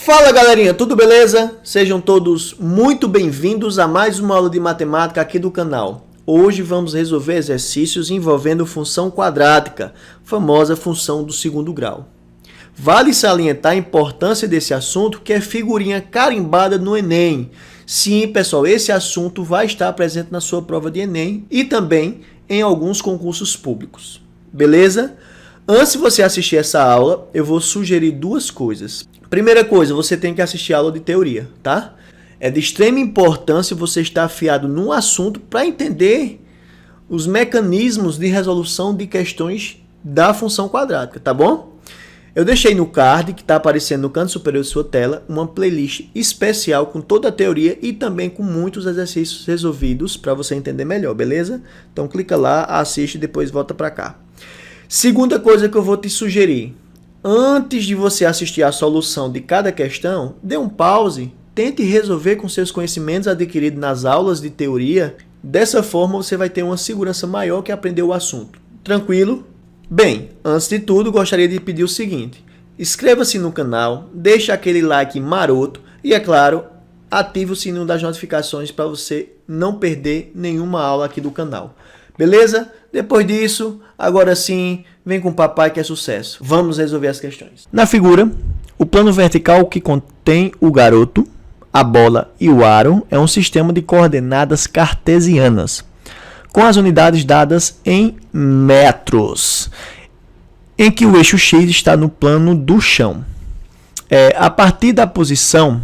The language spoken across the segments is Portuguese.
Fala galerinha, tudo beleza? Sejam todos muito bem-vindos a mais uma aula de matemática aqui do canal. Hoje vamos resolver exercícios envolvendo função quadrática, famosa função do segundo grau. Vale salientar a importância desse assunto, que é figurinha carimbada no Enem. Sim, pessoal, esse assunto vai estar presente na sua prova de Enem e também em alguns concursos públicos. Beleza? Antes de você assistir essa aula, eu vou sugerir duas coisas. Primeira coisa, você tem que assistir a aula de teoria, tá? É de extrema importância você estar afiado num assunto para entender os mecanismos de resolução de questões da função quadrática, tá bom? Eu deixei no card, que está aparecendo no canto superior de sua tela, uma playlist especial com toda a teoria e também com muitos exercícios resolvidos para você entender melhor, beleza? Então clica lá, assiste e depois volta para cá. Segunda coisa que eu vou te sugerir. Antes de você assistir a solução de cada questão, dê um pause, tente resolver com seus conhecimentos adquiridos nas aulas de teoria. Dessa forma, você vai ter uma segurança maior que aprender o assunto. Tranquilo? Bem, antes de tudo, gostaria de pedir o seguinte. Inscreva-se no canal, deixe aquele like maroto e, é claro, ative o sininho das notificações para você não perder nenhuma aula aqui do canal. Beleza? Depois disso, agora sim, vem com o papai que é sucesso. Vamos resolver as questões. Na figura, o plano vertical que contém o garoto, a bola e o aro é um sistema de coordenadas cartesianas, com as unidades dadas em metros, em que o eixo X está no plano do chão. A partir da posição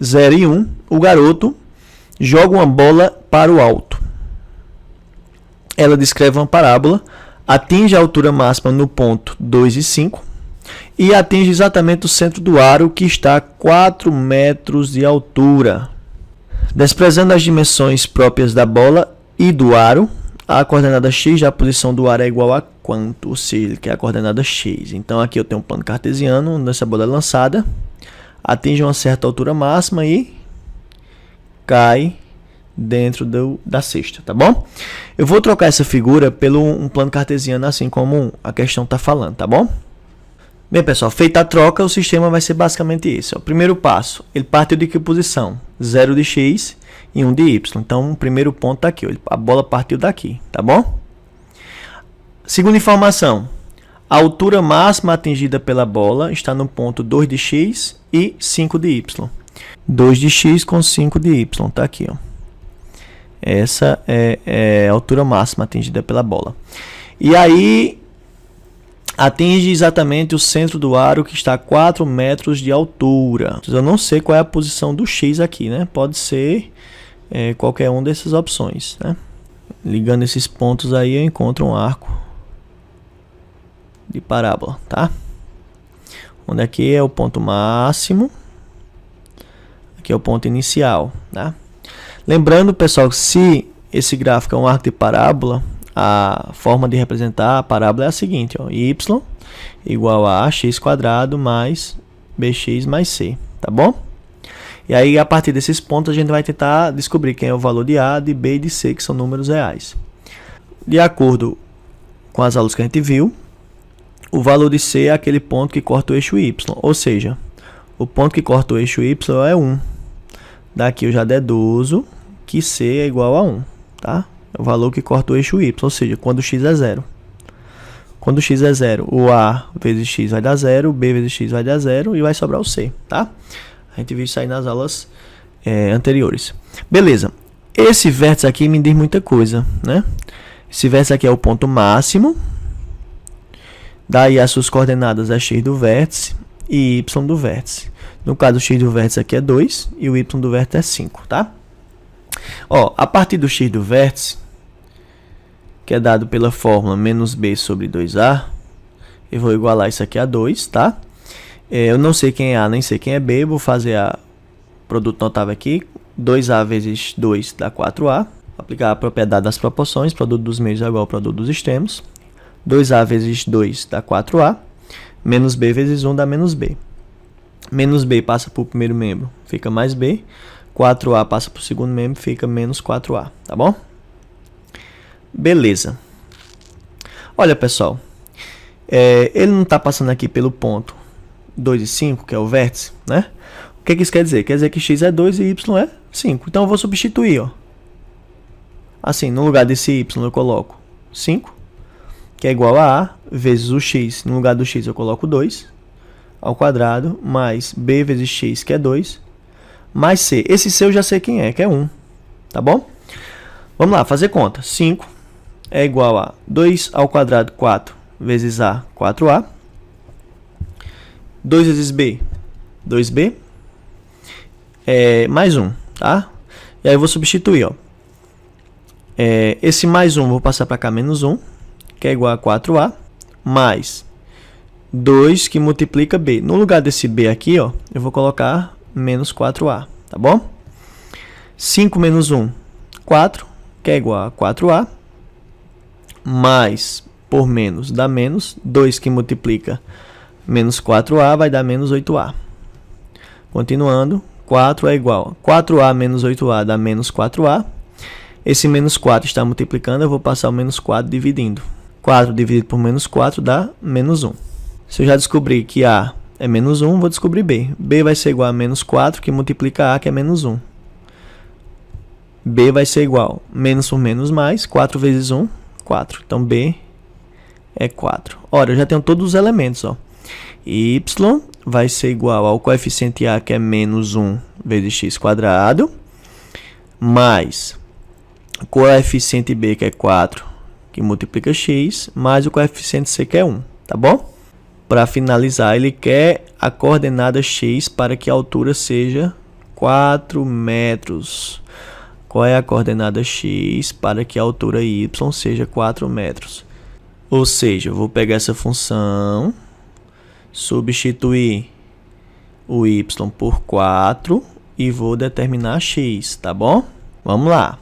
0 e 1, o garoto joga uma bola para o alto. Ela descreve uma parábola, atinge a altura máxima no ponto 2 e 5 e atinge exatamente o centro do aro, que está a 4 metros de altura. Desprezando as dimensões próprias da bola e do aro, a coordenada x da posição do aro é igual a quanto? Ou seja, que é a coordenada x. Então aqui eu tenho um plano cartesiano, onde essa bola é lançada, atinge uma certa altura máxima e cai dentro da cesta, tá bom? Eu vou trocar essa figura pelo um plano cartesiano, assim como a questão está falando, tá bom? Bem, pessoal, feita a troca, o sistema vai ser basicamente esse. O primeiro passo, ele partiu de que posição? 0 de x e 1 de y. Então, o primeiro ponto está aqui, a bola partiu daqui, tá bom? Segunda informação, a altura máxima atingida pela bola está no ponto 2 de x e 5 de y. 2 de x com 5 de y, tá aqui, ó. Essa é a altura máxima atingida pela bola. E aí, atinge exatamente o centro do aro, que está a 4 metros de altura. Eu não sei qual é a posição do x aqui, né? Pode ser qualquer uma dessas opções, né? Ligando esses pontos aí, eu encontro um arco de parábola, tá? Onde aqui é o ponto máximo, aqui é o ponto inicial, tá? Lembrando, pessoal, que se esse gráfico é um arco de parábola, a forma de representar a parábola é a seguinte, ó, y igual a x² mais bx mais c, tá bom? E aí, a partir desses pontos, a gente vai tentar descobrir quem é o valor de a, de b e de c, que são números reais. De acordo com as aulas que a gente viu, o valor de c é aquele ponto que corta o eixo y, ou seja, o ponto que corta o eixo y é 1. Daqui eu já deduzo que c é igual a 1, tá? É o valor que corta o eixo y, ou seja, quando x é 0. Quando x é 0, o a vezes x vai dar 0, o b vezes x vai dar 0 e vai sobrar o c, tá? A gente viu isso aí nas aulas anteriores. Beleza. Esse vértice aqui me diz muita coisa, né? Esse vértice aqui é o ponto máximo. Daí as suas coordenadas é x do vértice e y do vértice. No caso, o x do vértice aqui é 2 e o y do vértice é 5, tá? Ó, a partir do x do vértice, que é dado pela fórmula menos b sobre 2a, eu vou igualar isso aqui a 2, tá? Eu não sei quem é a, nem sei quem é b, vou fazer a produto notável aqui. 2a vezes 2 dá 4a. Aplicar a propriedade das proporções, produto dos meios é igual ao produto dos extremos. 2a vezes 2 dá 4a. Menos b vezes 1 dá menos b. Menos b passa para o primeiro membro, fica mais b. 4a passa para o segundo membro, fica menos 4a, tá bom? Beleza. Olha, pessoal, ele não está passando aqui pelo ponto 2 e 5, que é o vértice, né? O que isso quer dizer? Quer dizer que x é 2 e y é 5. Então eu vou substituir, ó. Assim, no lugar desse y eu coloco 5, que é igual a A vezes o x. No lugar do x eu coloco 2 ao quadrado, mais B vezes x, que é 2, mais C. Esse C eu já sei quem é, que é 1. Tá bom? Vamos lá, fazer conta. 5 é igual a 2 ao quadrado, 4, vezes A, 4A. 2 vezes B, 2B. Mais 1, tá? E aí eu vou substituir, ó. Esse mais 1 vou passar para cá, menos 1, que é igual a 4A, mais 2 que multiplica B. No lugar desse B aqui, ó, eu vou colocar menos 4A, tá bom? 5 menos 1, 4, que é igual a 4A, mais por menos dá menos, 2 que multiplica menos 4A vai dar menos 8A. Continuando, 4 é igual a 4A menos 8A dá menos 4A. Esse menos 4 está multiplicando, eu vou passar o menos 4 dividindo. 4 dividido por menos 4 dá menos 1. Se eu já descobri que A é menos 1, vou descobrir B. B vai ser igual a menos 4, que multiplica A, que é menos 1. B vai ser igual a menos por menos mais, 4 vezes 1, 4. Então, B é 4. Ora, eu já tenho todos os elementos, ó. Y vai ser igual ao coeficiente A, que é menos 1 vezes x quadrado, mais o coeficiente B, que é 4, que multiplica x, mais o coeficiente C, que é 1, tá bom? Para finalizar, ele quer a coordenada x para que a altura seja 4 metros. Qual é a coordenada x para que a altura y seja 4 metros? Ou seja, eu vou pegar essa função, substituir o y por 4 e vou determinar x, tá bom? Vamos lá.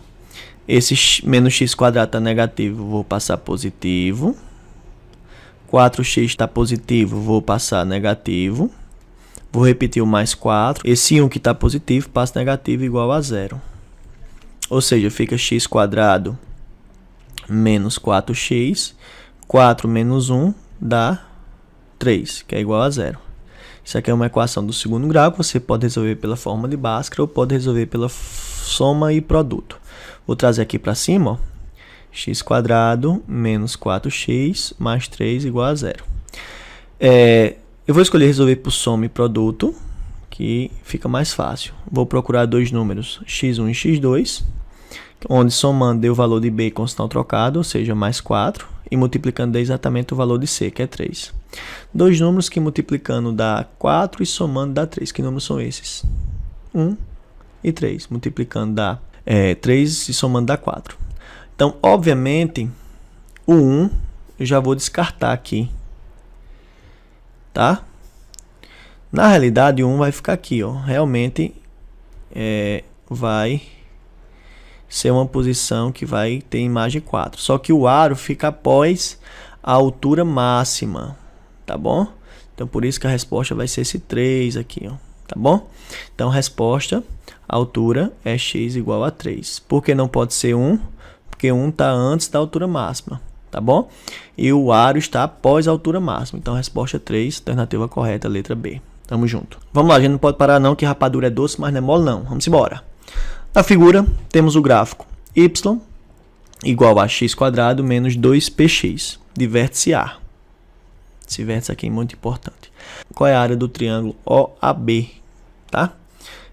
Esse menos x quadrado está negativo, vou passar positivo. 4x está positivo, vou passar negativo. Vou repetir o mais 4. Esse 1 que está positivo passa negativo igual a 0. Ou seja, fica x quadrado menos 4x. 4 menos 1 dá 3, que é igual a 0. Isso aqui é uma equação do segundo grau, que você pode resolver pela fórmula de Bhaskara ou pode resolver pela soma e produto. Vou trazer aqui para cima, ó. X quadrado menos 4x mais 3 igual a 0. Eu vou escolher resolver por soma e produto, que fica mais fácil. Vou procurar dois números, x1 e x2, onde somando deu o valor de b com sinal trocado, ou seja, mais 4, e multiplicando dá exatamente o valor de c, que é 3. Dois números que multiplicando dá 4 e somando dá 3. Que números são esses? 1 e 3. Multiplicando dá 3 e somando dá 4. Então, obviamente, o 1 eu já vou descartar aqui. Tá? Na realidade, o 1 vai ficar aqui, ó. Realmente, vai ser uma posição que vai ter imagem 4. Só que o aro fica após a altura máxima, tá bom? Então, por isso que a resposta vai ser esse 3 aqui, ó. Tá bom? Então, resposta, a altura é x igual a 3. Por que não pode ser 1? Porque 1 está antes da altura máxima, tá bom? E o aro está após a altura máxima. Então, a resposta é 3, alternativa correta, letra B. Tamo junto. Vamos lá, a gente não pode parar não, que rapadura é doce, mas não é mole não. Vamos embora. Na figura, temos o gráfico y igual a x quadrado menos 2px, de vértice A. Esse vértice aqui é muito importante. Qual é a área do triângulo OAB? Tá?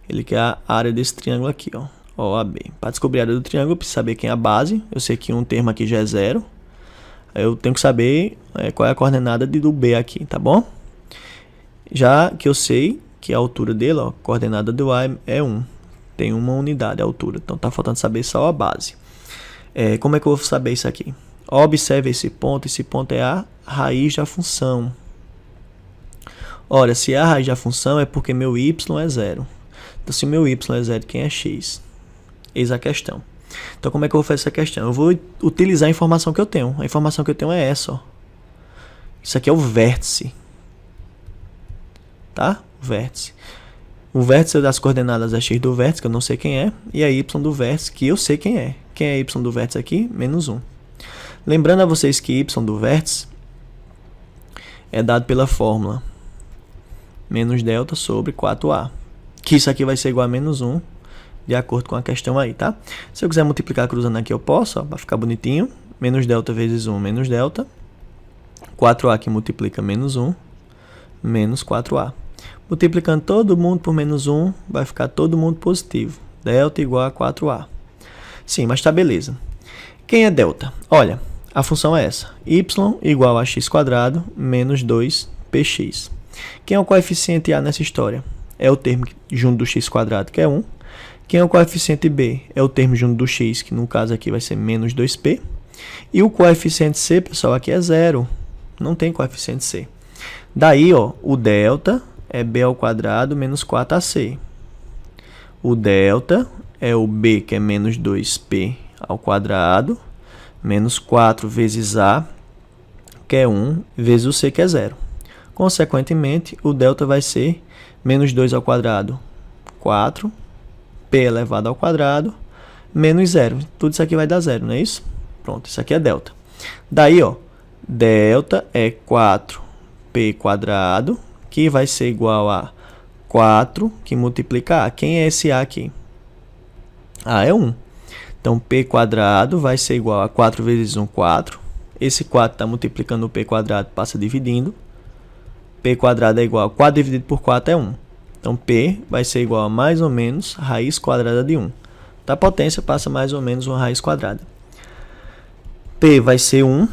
Ele quer a área desse triângulo aqui, ó, OAB. Para descobrir a área do triângulo, eu preciso saber quem é a base. Eu sei que um termo aqui já é 0. Eu tenho que saber qual é a coordenada do B aqui, tá bom? Já que eu sei que a altura dele, ó, a coordenada do A é 1. Tem uma unidade a altura. Então, tá faltando saber só a base. Como é que eu vou saber isso aqui? Observe esse ponto. Esse ponto é a raiz da função. Ora, se é a raiz da função, é porque meu y é 0. Então, se meu y é 0, quem é x? Eis a questão. Então, como é que eu vou fazer essa questão? Eu vou utilizar a informação que eu tenho. A informação que eu tenho é essa, ó. Isso aqui é o vértice. Tá? O vértice. O vértice das coordenadas é x do vértice, que eu não sei quem é, e a y do vértice, que eu sei quem é. Quem é y do vértice aqui? Menos 1. Lembrando a vocês que y do vértice é dado pela fórmula menos delta sobre 4A. Que isso aqui vai ser igual a menos 1, de acordo com a questão aí, tá? Se eu quiser multiplicar cruzando aqui, eu posso, ó, para ficar bonitinho. Menos delta vezes 1, menos delta. 4A que multiplica menos 1, menos 4A. Multiplicando todo mundo por menos 1, vai ficar todo mundo positivo. Delta igual a 4A. Sim, mas tá beleza. Quem é delta? Olha, a função é essa. Y igual a x² menos 2px. Quem é o coeficiente A nessa história? É o termo junto do x², que é 1. Quem é o coeficiente B? É o termo junto do x, que no caso aqui vai ser menos 2p. E o coeficiente C, pessoal, aqui é 0. Não tem coeficiente C. Daí, ó, o delta é b² menos 4ac. O delta é o b, que é menos 2p ao quadrado, menos 4 vezes a, que é 1, vezes o c, que é 0. Consequentemente, o delta vai ser menos 2 ao quadrado, 4, p elevado ao quadrado, menos 0. Tudo isso aqui vai dar 0, não é isso? Pronto, isso aqui é delta. Daí, ó, delta é 4p², que vai ser igual a 4, que multiplica a. Quem é esse a aqui? A é 1. Então, p² vai ser igual a 4 vezes 1, 4. Esse 4 está multiplicando o p², passa dividindo. p² é igual a 4 dividido por 4 é 1. Então, p vai ser igual a mais ou menos raiz quadrada de 1. Da potência passa mais ou menos uma raiz quadrada. P vai ser 1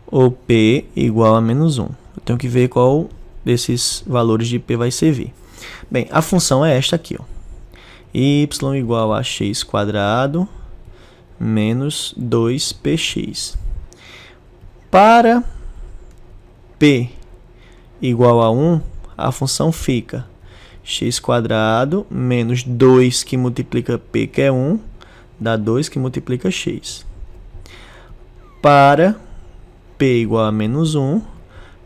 ou p igual a menos 1. Eu tenho que ver qual desses valores de p vai servir. Bem, a função é esta aqui, ó. Y igual a x² menos 2px. Para p igual a 1, a função fica x² menos 2 que multiplica p, que é 1, dá 2 que multiplica x. Para p igual a menos 1,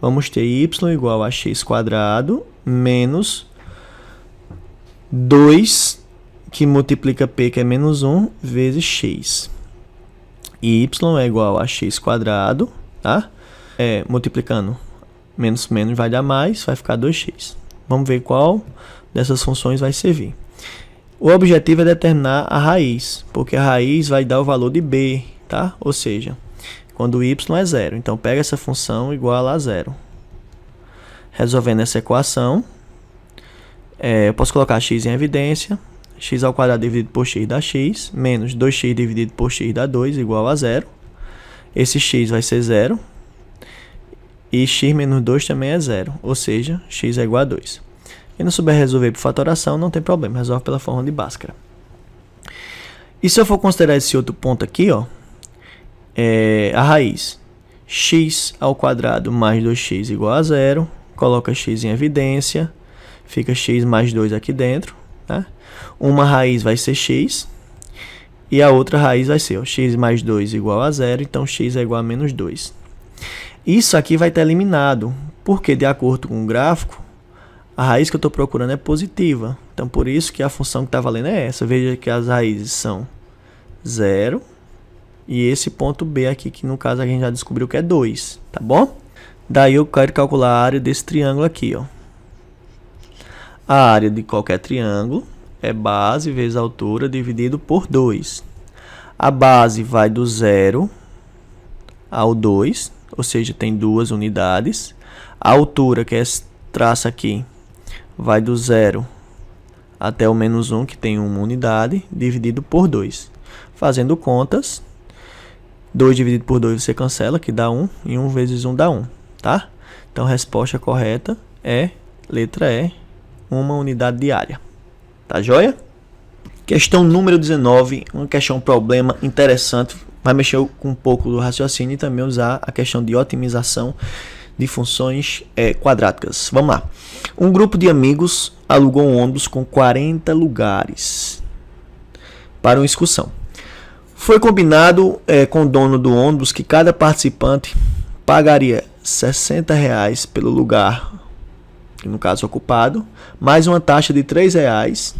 vamos ter y igual a x² menos 2 que multiplica p, que é menos 1, vezes x. Y é igual a x², tá? Multiplicando menos menos vai dar mais, vai ficar 2x. Vamos ver qual dessas funções vai servir. O objetivo é determinar a raiz, porque a raiz vai dar o valor de b, tá? Ou seja, quando y é 0. Então, pega essa função igual a 0. Resolvendo essa equação, eu posso colocar x em evidência. X² dividido por x dá x, menos 2x dividido por x dá 2, igual a 0. Esse x vai ser 0. E x menos 2 também é 0, ou seja, x é igual a 2. Quem não souber resolver por fatoração, não tem problema, resolve pela fórmula de Bhaskara. E se eu for considerar esse outro ponto aqui, ó, a raiz, x² mais 2x igual a 0, coloca x em evidência, fica x mais 2 aqui dentro, tá? Uma raiz vai ser x, e a outra raiz vai ser, ó, x mais 2 igual a 0, então x é igual a menos 2. Isso aqui vai estar eliminado, porque de acordo com o gráfico, a raiz que eu estou procurando é positiva. Então, por isso que a função que está valendo é essa. Veja que as raízes são 0 e esse ponto B aqui, que no caso a gente já descobriu que é 2, tá bom? Daí eu quero calcular a área desse triângulo aqui, ó. A área de qualquer triângulo é base vezes altura dividido por 2. A base vai do 0 ao 2, ou seja, tem 2 unidades. A altura, que é esse traço aqui, vai do 0 até o menos 1, que tem 1 unidade, dividido por 2. Fazendo contas, 2 dividido por 2 você cancela, que dá 1, e 1 vezes 1 dá 1, tá? Então, a resposta correta é, letra E, 1 unidade de área. Tá joia? Questão número 19, uma questão problema interessante, vai mexer com um pouco do raciocínio e também usar a questão de otimização de funções quadráticas. Vamos lá. Um grupo de amigos alugou um ônibus com 40 lugares para uma excursão. Foi combinado com o dono do ônibus que cada participante pagaria R$60 pelo lugar, no caso ocupado, mais uma taxa de R$3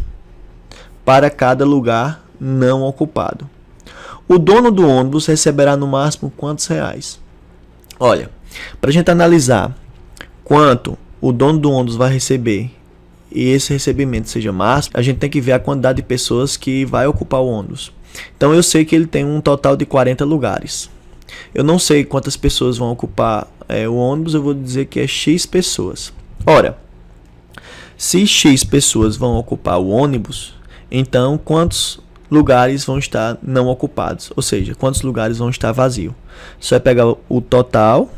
para cada lugar não ocupado. O dono do ônibus receberá no máximo quantos reais? Olha, para a gente analisar quanto o dono do ônibus vai receber e esse recebimento seja máximo, a gente tem que ver a quantidade de pessoas que vai ocupar o ônibus. Então eu sei que ele tem um total de 40 lugares. Eu não sei quantas pessoas vão ocupar o ônibus, eu vou dizer que é X pessoas. Ora, se X pessoas vão ocupar o ônibus, então quantos lugares vão estar não ocupados? Ou seja, quantos lugares vão estar vazios? Só é pegar o total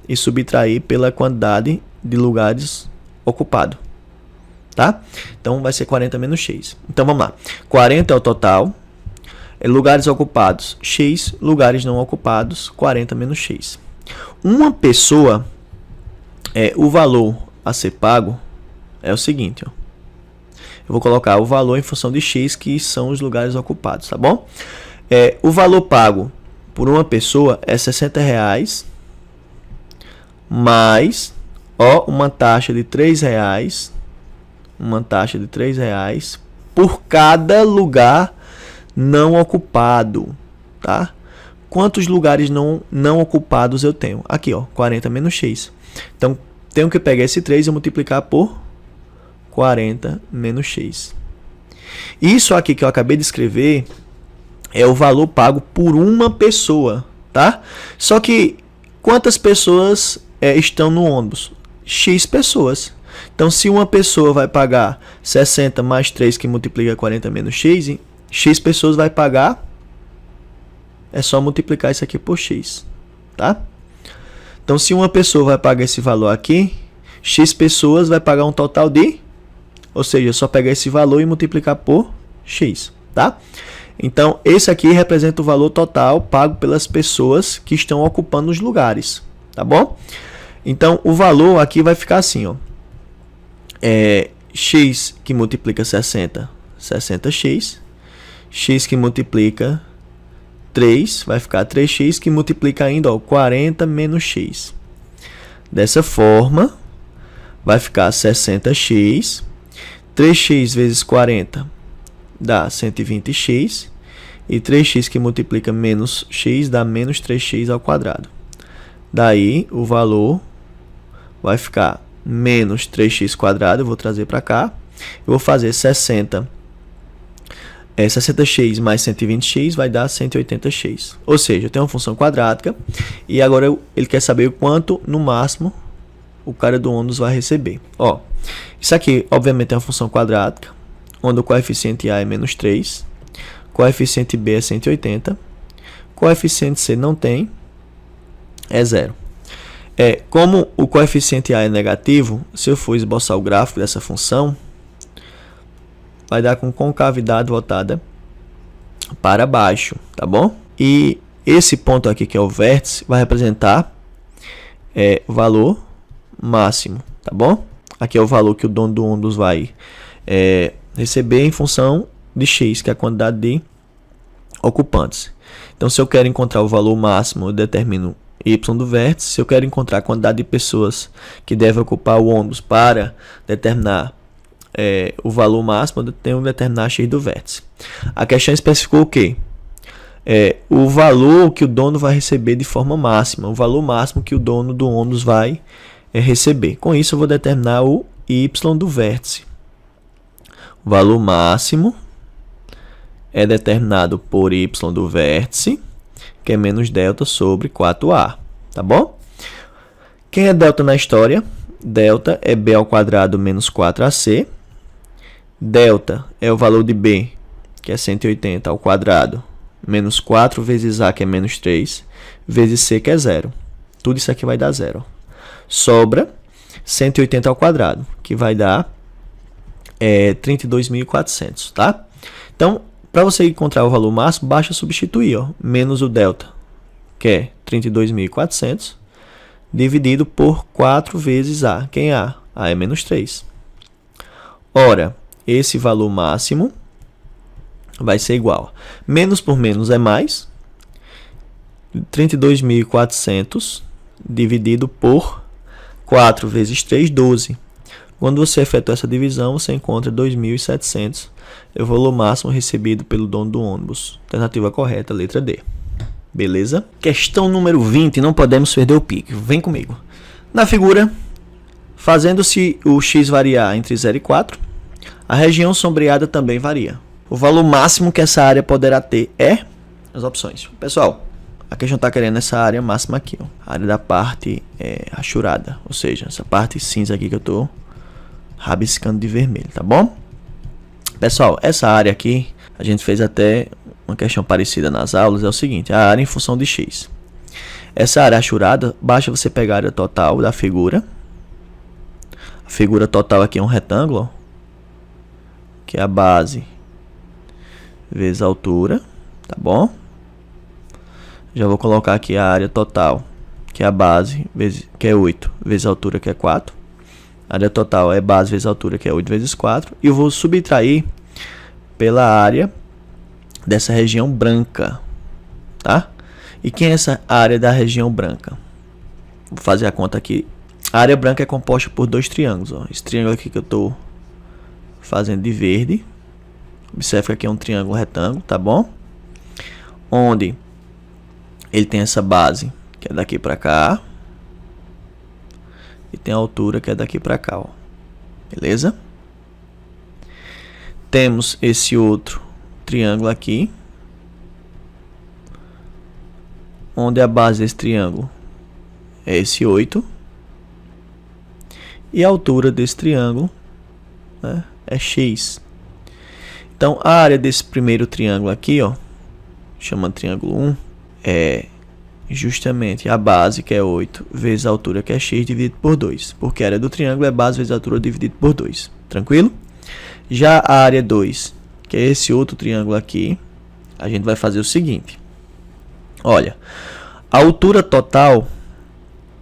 e subtrair pela quantidade de lugares ocupados. Tá? Então vai ser 40 menos X. Então vamos lá. 40 é o total. Lugares ocupados, X. Lugares não ocupados, 40 menos X. Uma pessoa, o valor a ser pago é o seguinte. Ó. Eu vou colocar o valor em função de X, que são os lugares ocupados, tá bom? O valor pago por uma pessoa é R$60 mais uma taxa de R$3. Uma taxa de R$3 por cada lugar não ocupado, tá? Quantos lugares não ocupados eu tenho? Aqui, ó, 40 menos X. Então, tenho que pegar esse 3 e multiplicar por 40 menos X. Isso aqui que eu acabei de escrever é o valor pago por uma pessoa, tá? Só que quantas pessoas estão no ônibus? X pessoas. Então, se uma pessoa vai pagar 60 mais 3, que multiplica 40 menos X, X pessoas vai pagar, é só multiplicar isso aqui por X, tá? Então, se uma pessoa vai pagar esse valor aqui, X pessoas vai pagar um total de, ou seja, é só pegar esse valor e multiplicar por X, tá? Então, esse aqui representa o valor total pago pelas pessoas que estão ocupando os lugares, tá bom? Então, o valor aqui vai ficar assim, ó. X que multiplica 60, 60x. X que multiplica 3, vai ficar 3x, que multiplica ainda, ó, 40 menos x. Dessa forma, vai ficar 60x. 3x vezes 40 dá 120x. E 3x que multiplica menos x dá menos 3x ao quadrado. Daí, o valor vai ficar menos 3x quadrado, eu vou trazer para cá. Eu vou fazer 60x mais 120x vai dar 180x. Ou seja, eu tenho uma função quadrática e agora ele quer saber o quanto, no máximo, o cara do ônibus vai receber. Ó, isso aqui, obviamente, é uma função quadrática, onde o coeficiente A é menos 3, coeficiente B é 180, coeficiente C não tem, é 0. Como o coeficiente A é negativo, se eu for esboçar o gráfico dessa função, vai dar com concavidade voltada para baixo, tá bom? E esse ponto aqui, que é o vértice, vai representar o valor máximo, tá bom? Aqui é o valor que o dono do ônibus vai receber em função de X, que é a quantidade de ocupantes. Então, se eu quero encontrar o valor máximo, eu determino Y do vértice. Se eu quero encontrar a quantidade de pessoas que devem ocupar o ônibus para determinar o valor máximo, eu tenho que determinar X do vértice. A questão especificou o quê? O valor que o dono vai receber de forma máxima, o valor máximo que o dono do ônibus vai receber. Com isso, eu vou determinar o Y do vértice. O valor máximo é determinado por Y do vértice, que é menos delta sobre 4A, tá bom? Quem é delta na história? Delta é B ao quadrado menos 4AC. Delta é o valor de B, que é 180 ao quadrado, menos 4 vezes A, que é menos 3, vezes C, que é 0. Tudo isso aqui vai dar 0. Sobra 180 ao quadrado, que vai dar 32.400, tá? Então, para você encontrar o valor máximo, basta substituir, ó, menos o delta, que é 32.400, dividido por 4 vezes A. Quem é A? A é menos 3. Ora, esse valor máximo vai ser igual. Menos por menos é mais. 32.400 dividido por 4 vezes 3, 12. Quando você efetua essa divisão, você encontra 2.700. É o valor máximo recebido pelo dono do ônibus. Alternativa correta, letra D. Beleza? Questão número 20. Não podemos perder o pique. Vem comigo. Na figura, Fazendo-se o x variar entre 0 e 4, a região sombreada também varia. O valor máximo que essa área poderá ter é as opções. Pessoal, aqui a gente está querendo essa área máxima aqui, ó, a área da parte rachurada, ou seja, essa parte cinza aqui que eu estou rabiscando de vermelho, tá bom? Pessoal, essa área aqui, a gente fez até uma questão parecida nas aulas, é o seguinte, a área em função de x. Essa área rachurada, basta você pegar a área total da figura. A figura total aqui é um retângulo, ó, que é a base vezes a altura, tá bom? Já vou colocar aqui a área total, que é a base, que é 8, vezes a altura, que é 4. A área total é base vezes a altura, que é 8 vezes 4. E eu vou subtrair pela área dessa região branca, tá? E quem é essa área da região branca? Vou fazer a conta aqui. A área branca é composta por dois triângulos, ó. Esse triângulo aqui que eu estou fazendo de verde. Observe que aqui é um triângulo retângulo, tá bom? Onde ele tem essa base, que é daqui para cá. E tem a altura, que é daqui para cá, ó. Beleza? Temos esse outro triângulo aqui, onde a base desse triângulo é esse 8. E a altura desse triângulo, né, é x. Então, a área desse primeiro triângulo aqui, ó, chamando triângulo 1, é justamente a base, que é 8, vezes a altura, que é x, dividido por 2. Porque a área do triângulo é base vezes a altura dividido por 2. Tranquilo? Já a área 2, que é esse outro triângulo aqui, a gente vai fazer o seguinte. Olha, a altura total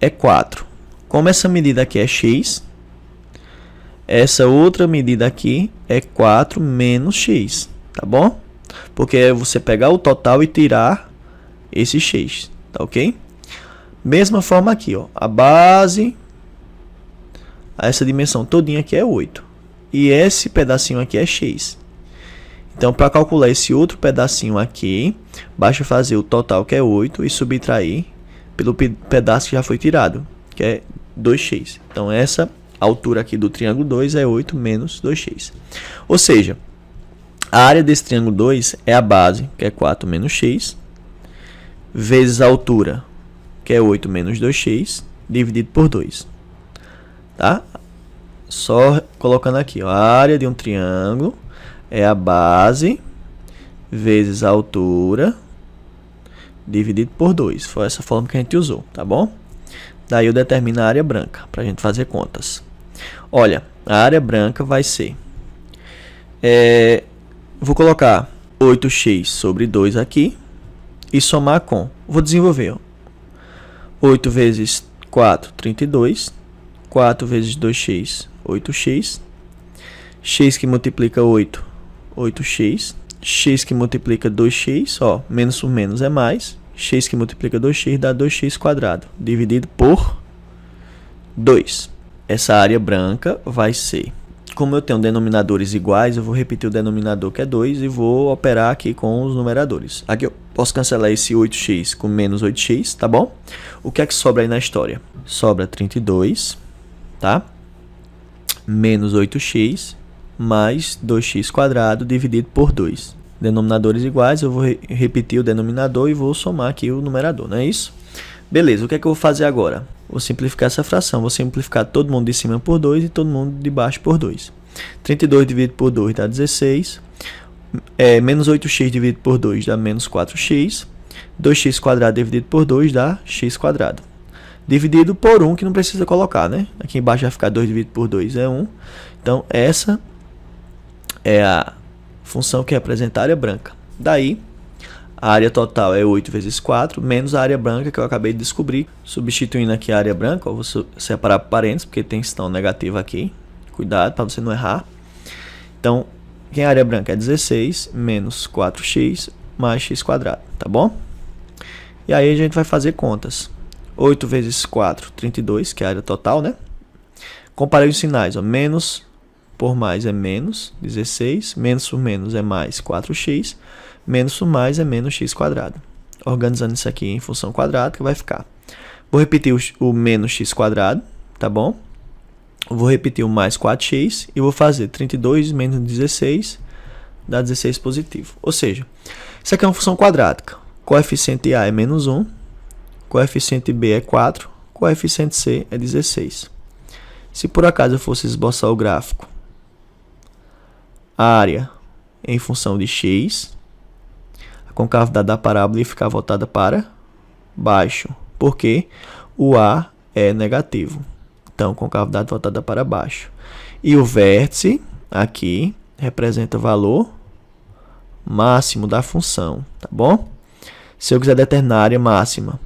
é 4. Como essa medida aqui é x, essa outra medida aqui é 4 menos x, tá bom? Porque é você pegar o total e tirar esse x, tá ok? Mesma forma aqui, ó, a base, essa dimensão todinha aqui é 8. E esse pedacinho aqui é x. Então, para calcular esse outro pedacinho aqui, basta fazer o total, que é 8, e subtrair pelo pedaço que já foi tirado, que é 2x. Então, essa altura aqui do triângulo 2 é 8 menos 2x. Ou seja, a área desse triângulo 2 é a base, que é 4 menos x, vezes a altura, que é 8 menos 2x, dividido por 2. Tá? Só colocando aqui, ó, a área de um triângulo é a base vezes a altura dividido por 2. Foi essa forma que a gente usou, tá bom? Daí eu determino a área branca para a gente fazer contas. Olha, a área branca vai ser... vou colocar 8x sobre 2 aqui e somar com... Vou desenvolver, ó. 8 vezes 4, 32. 4 vezes 2x, 8x. X que multiplica 8, 8x. X que multiplica 2x, ó, menos por menos é mais. X que multiplica 2x dá 2x quadrado, dividido por 2. Essa área branca vai ser... Como eu tenho denominadores iguais, eu vou repetir o denominador, que é 2, e vou operar aqui com os numeradores. Aqui eu posso cancelar esse 8x com menos 8x, tá bom? O que é que sobra aí na história? Sobra 32, tá? Menos 8x mais 2x quadrado dividido por 2. Denominadores iguais, eu vou repetir o denominador e vou somar aqui o numerador, não é isso? Beleza, o que é que eu vou fazer agora? Vou simplificar essa fração, vou simplificar todo mundo de cima por 2 e todo mundo de baixo por 2. 32 dividido por 2 dá 16, menos 8x dividido por 2 dá menos 4x, 2x quadrado dividido por 2 dá x quadrado. Dividido por 1, que não precisa colocar, né? Aqui embaixo vai ficar 2 dividido por 2 é 1. Então, essa é a função que representa a área branca. Daí, a área total é 8 vezes 4, menos a área branca que eu acabei de descobrir. Substituindo aqui a área branca, eu vou separar por parênteses, porque tem sinal negativo aqui. Cuidado para você não errar. Então, aqui a área branca é 16 menos 4x mais x quadrado, tá bom? E aí a gente vai fazer contas. 8 vezes 4, 32, que é a área total, né? Comparei os sinais, ó. Menos por mais é menos 16, menos por menos é mais 4x, menos por mais é menos x quadrado. Organizando isso aqui em função quadrática, vai ficar. Vou repetir o menos x quadrado, tá bom? Eu vou repetir o mais 4x e vou fazer 32 menos 16 dá 16 positivo. Ou seja, isso aqui é uma função quadrática. Coeficiente A é menos 1, coeficiente B é 4, coeficiente C é 16. Se por acaso eu fosse esboçar o gráfico, a área em função de x, a concavidade da parábola ia ficar voltada para baixo, porque o A é negativo. Então, concavidade voltada para baixo. E o vértice aqui representa o valor máximo da função, tá bom? Se eu quiser determinar a área máxima,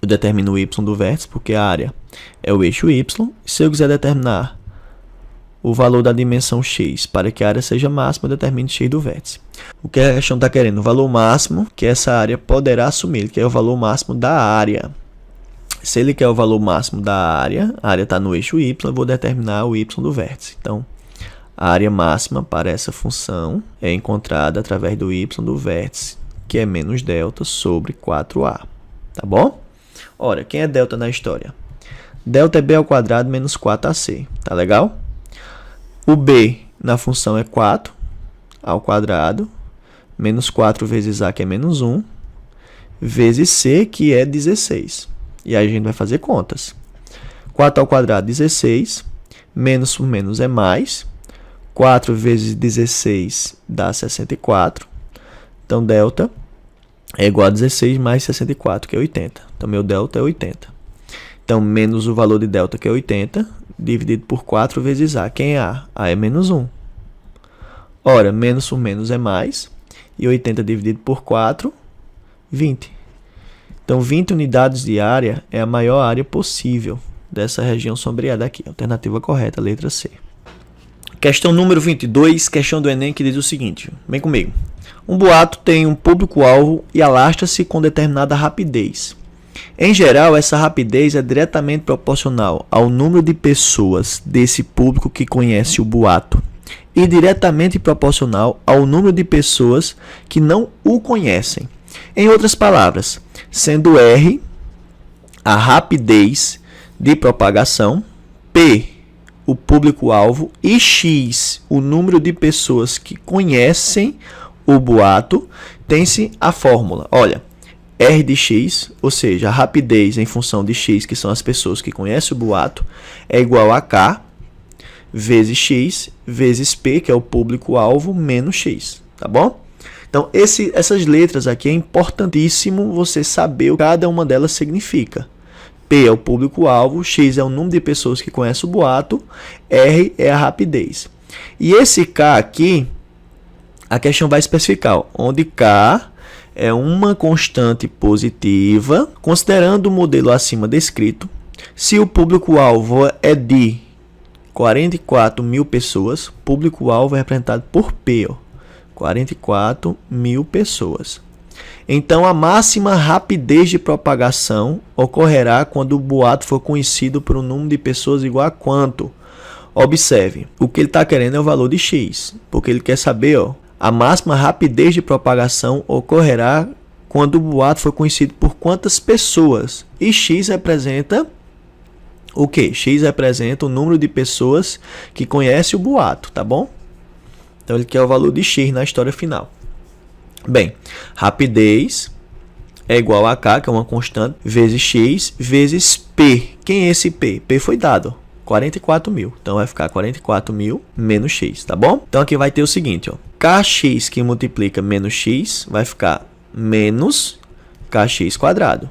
eu determino o y do vértice, porque a área é o eixo y. Se eu quiser determinar o valor da dimensão x para que a área seja máxima, eu determino x do vértice. O que a questão está querendo? O valor máximo que essa área poderá assumir, ele quer o valor máximo da área. Se ele quer o valor máximo da área, a área está no eixo y, eu vou determinar o y do vértice. Então, a área máxima para essa função é encontrada através do y do vértice, que é menos delta sobre 4a. Tá bom? Ora, quem é delta na história? Delta é b ao quadrado menos 4ac. Tá legal? O b na função é 4 ao quadrado, menos 4 vezes a, que é menos 1, vezes c, que é 16. E aí a gente vai fazer contas. 4 ao quadrado, 16. Menos por menos é mais. 4 vezes 16 dá 64. Então, delta é igual a 16 mais 64, que é 80. Então, meu delta é 80. Então, menos o valor de delta, que é 80, dividido por 4 vezes a. Quem é a? A é menos 1. Ora, menos por menos é mais. E 80 dividido por 4, 20. Então, 20 unidades de área é a maior área possível dessa região sombreada aqui. Alternativa correta, letra C. Questão número 22, questão do Enem, que diz o seguinte. Vem comigo. Um boato tem um público-alvo e alastra-se com determinada rapidez. Em geral, essa rapidez é diretamente proporcional ao número de pessoas desse público que conhece o boato e diretamente proporcional ao número de pessoas que não o conhecem. Em outras palavras, sendo R a rapidez de propagação, P o público-alvo e X o número de pessoas que conhecem o boato, tem-se a fórmula. Olha, R de X, ou seja, a rapidez em função de X, que são as pessoas que conhecem o boato, é igual a K vezes X vezes P, que é o público-alvo, menos X. Tá bom? Então, essas letras aqui é importantíssimo você saber o que cada uma delas significa. P é o público-alvo, X é o número de pessoas que conhecem o boato, R é a rapidez. E esse K aqui, a questão vai especificar, onde K é uma constante positiva, considerando o modelo acima descrito, se o público-alvo é de 44 mil pessoas, público-alvo é representado por P, 44 mil pessoas. Então, a máxima rapidez de propagação ocorrerá quando o boato for conhecido por um número de pessoas igual a quanto? Observe, o que ele está querendo é o valor de X, porque ele quer saber, a máxima rapidez de propagação ocorrerá quando o boato for conhecido por quantas pessoas. E X representa o quê? X representa o número de pessoas que conhecem o boato, tá bom? Então, ele quer o valor de X na história final. Bem, rapidez é igual a K, que é uma constante, vezes X, vezes P. Quem é esse P? P foi dado, 44 mil. Então, vai ficar 44 mil menos X, tá bom? Então, aqui vai ter o seguinte, Kx que multiplica menos X vai ficar menos Kx quadrado.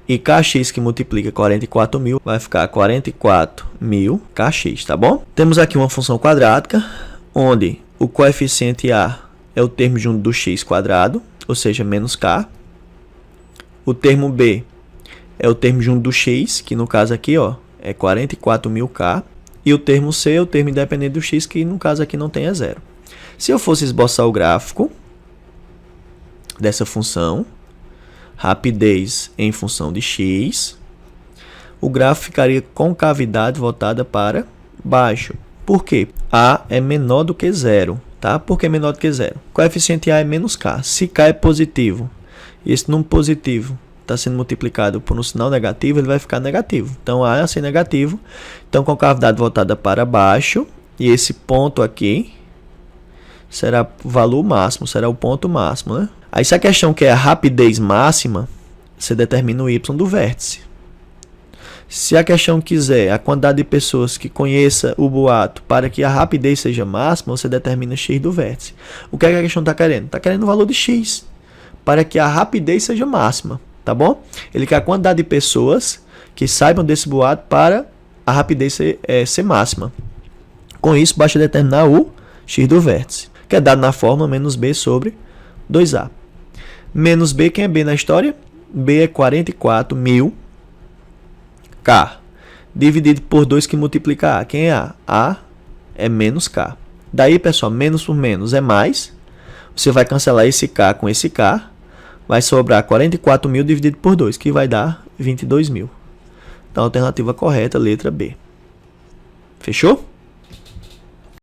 E Kx que multiplica 44 mil vai ficar 44 mil Kx, tá bom? Temos aqui uma função quadrática, onde o coeficiente A é o termo junto do x quadrado, ou seja, menos k. O termo B é o termo junto do x, que no caso aqui é 44.000k. E o termo C é o termo independente do x, que no caso aqui não tem, é zero. Se eu fosse esboçar o gráfico dessa função, rapidez em função de x, o gráfico ficaria com concavidade voltada para baixo. Por quê? A é menor do que zero. Tá? Por que é menor do que zero? Coeficiente A é menos K. Se K é positivo e esse número positivo está sendo multiplicado por um sinal negativo, ele vai ficar negativo. Então, A é assim negativo. Então, com a cavidade voltada para baixo, e esse ponto aqui será o valor máximo, será o ponto máximo, né? Aí, se a questão quer a rapidez máxima, você determina o y do vértice. Se a questão quiser a quantidade de pessoas que conheça o boato para que a rapidez seja máxima, você determina x do vértice. O que é que a questão está querendo? Está querendo o valor de x para que a rapidez seja máxima, tá bom? Ele quer a quantidade de pessoas que saibam desse boato para a rapidez ser máxima. Com isso, basta determinar o x do vértice, que é dado na fórmula menos b sobre 2a. Menos b, quem é b na história? B é 44.000 K, dividido por 2 que multiplica A. Quem é A? A é menos K. Daí, pessoal, menos por menos é mais. Você vai cancelar esse K com esse K. Vai sobrar 44.000 dividido por 2, que vai dar 22.000. Então, a alternativa correta, letra B. Fechou?